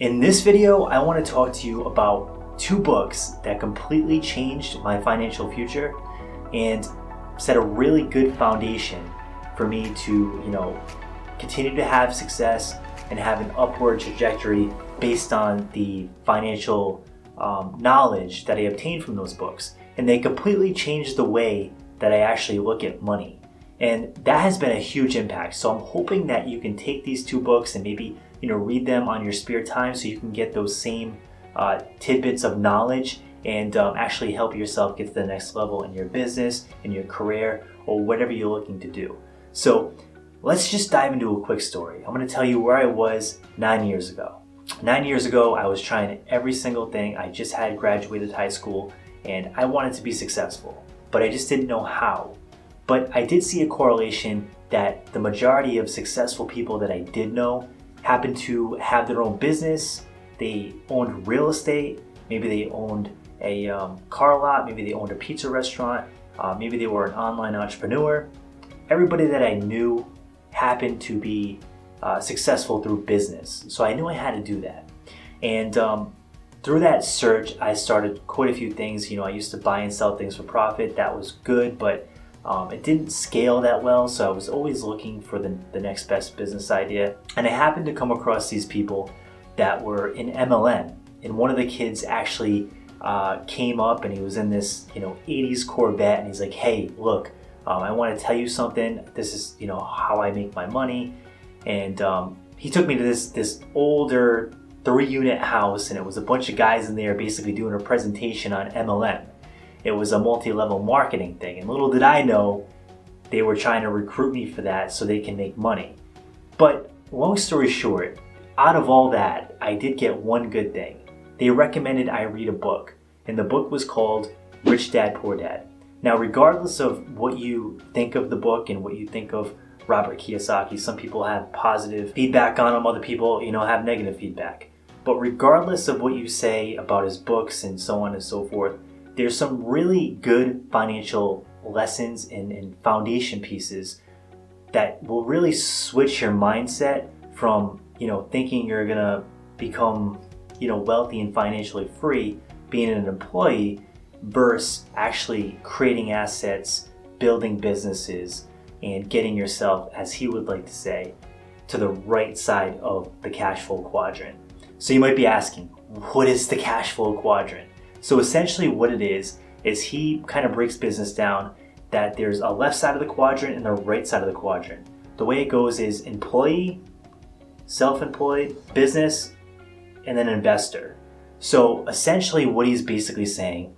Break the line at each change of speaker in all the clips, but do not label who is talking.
In this video, I want to talk to you about two books that completely changed my financial future and set a really good foundation for me to, continue to have success and have an upward trajectory based on the financial knowledge that I obtained from those books. And they completely changed the way that I actually look at money. And that has been a huge impact. So I'm hoping that you can take these two books and maybe read them on your spare time so you can get those same tidbits of knowledge and actually help yourself get to the next level in your business, in your career, or whatever you're looking to do. So let's just dive into a quick story. I'm going to tell you where I was 9 years ago. 9 years ago, I was trying every single thing. I just had graduated high school and I wanted to be successful, but I just didn't know how. But I did see a correlation that the majority of successful people that I did know happened to have their own business. They owned real estate. Maybe they owned a car lot. Maybe they owned a pizza restaurant. Maybe they were an online entrepreneur. Everybody that I knew happened to be successful through business. So I knew I had to do that. And through that search, I started quite a few things. I used to buy and sell things for profit. That was good, but it didn't scale that well, so I was always looking for the next best business idea. And I happened to come across these people that were in MLM. And one of the kids actually came up and he was in this 80s Corvette, and he's like, hey, look, I want to tell you something. This is how I make my money. And he took me to this older 3-unit house, and it was a bunch of guys in there basically doing a presentation on MLM. It was a multi-level marketing thing, and little did I know they were trying to recruit me for that so they can make money. But long story short, out of all that, I did get one good thing. They recommended I read a book, and the book was called Rich Dad, Poor Dad. Now, regardless of what you think of the book and what you think of Robert Kiyosaki, some people have positive feedback on him, other people, have negative feedback. But regardless of what you say about his books and so on and so forth, there's some really good financial lessons and foundation pieces that will really switch your mindset from, thinking you're gonna become, wealthy and financially free, being an employee, versus actually creating assets, building businesses, and getting yourself, as he would like to say, to the right side of the cash flow quadrant. So you might be asking, what is the cash flow quadrant? So essentially what it is he kind of breaks business down that there's a left side of the quadrant and the right side of the quadrant. The way it goes is employee, self-employed, business, and then investor. So essentially what he's basically saying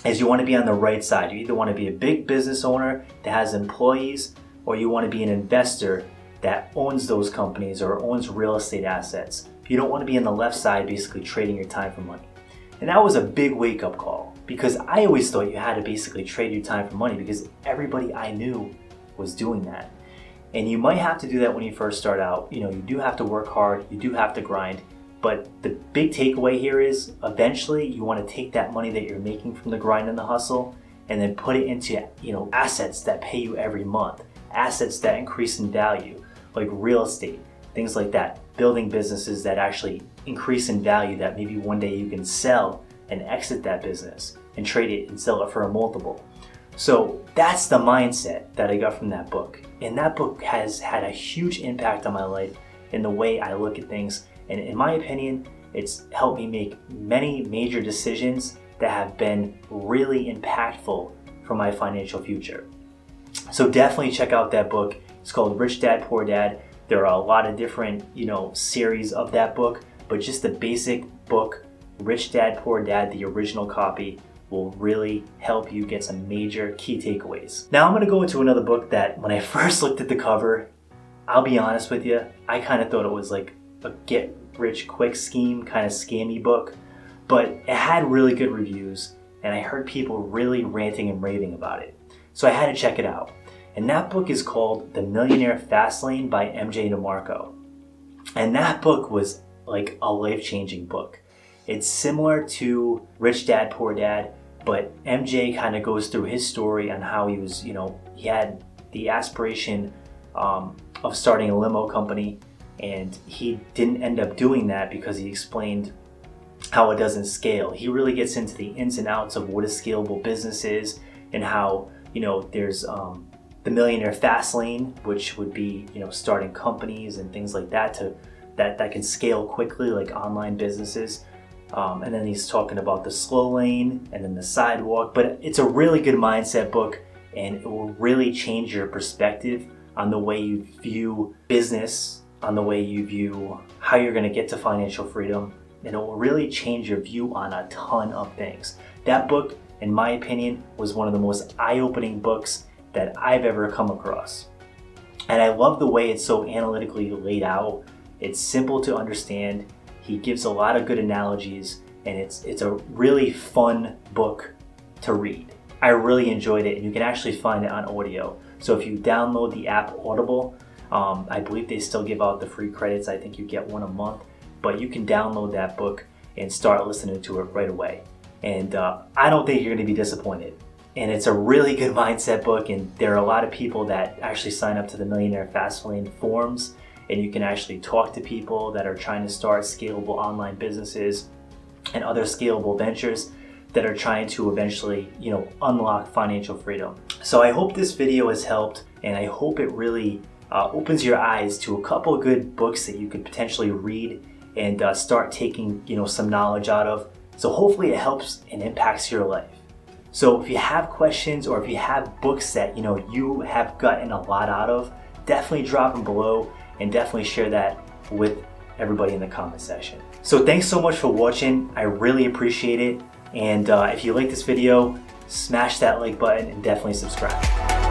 is you want to be on the right side. You either want to be a big business owner that has employees, or you want to be an investor that owns those companies or owns real estate assets. You don't want to be on the left side basically trading your time for money. And that was a big wake-up call, because I always thought you had to basically trade your time for money because everybody I knew was doing that. And you might have to do that when you first start out. You do have to work hard, you do have to grind, but the big takeaway here is eventually you want to take that money that you're making from the grind and the hustle and then put it into assets that pay you every month, assets that increase in value, like real estate, things like that, building businesses that actually increase in value that maybe one day you can sell and exit that business and trade it and sell it for a multiple. So that's the mindset that I got from that book. And that book has had a huge impact on my life in the way I look at things. And in my opinion, it's helped me make many major decisions that have been really impactful for my financial future. So definitely check out that book. It's called Rich Dad, Poor Dad. There are a lot of different, series of that book, but just the basic book, Rich Dad, Poor Dad, the original copy, will really help you get some major key takeaways. Now I'm going to go into another book that when I first looked at the cover, I'll be honest with you, I kind of thought it was like a get rich quick scheme kind of scammy book, but it had really good reviews and I heard people really ranting and raving about it. So I had to check it out. And that book is called The Millionaire Fast Lane by MJ DeMarco. And that book was like a life-changing book. It's similar to Rich Dad, Poor Dad, but MJ kind of goes through his story on how he was, he had the aspiration of starting a limo company, and he didn't end up doing that because he explained how it doesn't scale. He really gets into the ins and outs of what a scalable business is and how, there's the Millionaire fast lane, which would be, starting companies and things like that that can scale quickly, like online businesses. And then he's talking about the slow lane and then the sidewalk. But it's a really good mindset book, and it will really change your perspective on the way you view business, on the way you view how you're going to get to financial freedom. And it will really change your view on a ton of things. That book, in my opinion, was one of the most eye-opening books that I've ever come across. And I love the way it's so analytically laid out. It's simple to understand. He gives a lot of good analogies, and it's a really fun book to read. I really enjoyed it, and you can actually find it on audio. So if you download the app Audible, I believe they still give out the free credits. I think you get one a month, but you can download that book and start listening to it right away. And I don't think you're going to be disappointed. And it's a really good mindset book, and there are a lot of people that actually sign up to the Millionaire Fastlane forums, and you can actually talk to people that are trying to start scalable online businesses and other scalable ventures that are trying to eventually, unlock financial freedom. So I hope this video has helped, and I hope it really opens your eyes to a couple of good books that you could potentially read and start taking, some knowledge out of. So hopefully it helps and impacts your life. So if you have questions, or if you have books that you have gotten a lot out of, definitely drop them below, and definitely share that with everybody in the comment section. So thanks so much for watching. I really appreciate it. And if you like this video, smash that like button and definitely subscribe.